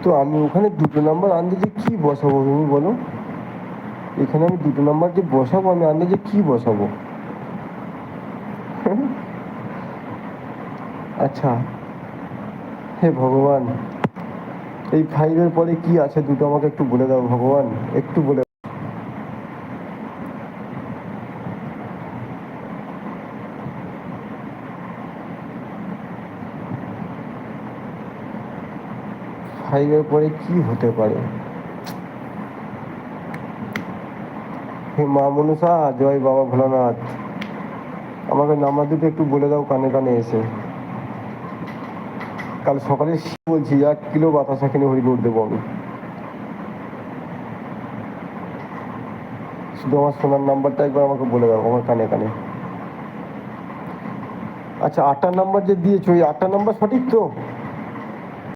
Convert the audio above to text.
তো আমি ওখানে দুটো নাম্বার আন্দাজে কি বসাবো তুমি বলো? এখানে আমি দুটো নাম্বার যে বসাবো, আমি আন্দাজে কি বসাবো? আচ্ছা, হে ভগবান, এই ফাইভের পরে কি আছে দুটো আমাকে একটু বলে দাও ভগবান, একটু বলে। ফাইভের পরে কি হতে পারে? হে মা মনসা, জয় বাবা ভোলানাথ, আমাকে নাম্বার দুটো একটু বলে দাও কানে কানে এসে। কাল সকালে বলছি 1 কিলো বাতাসা কিনে হরিবোল দেবো আমি। শুধু আমার সোনার নাম্বারটা একবার আমাকে বলে দাও আমার কানে কানে। আচ্ছা, 8টা নাম্বার যে দিয়েছো, ওই 8টা নাম্বার সঠিক তো?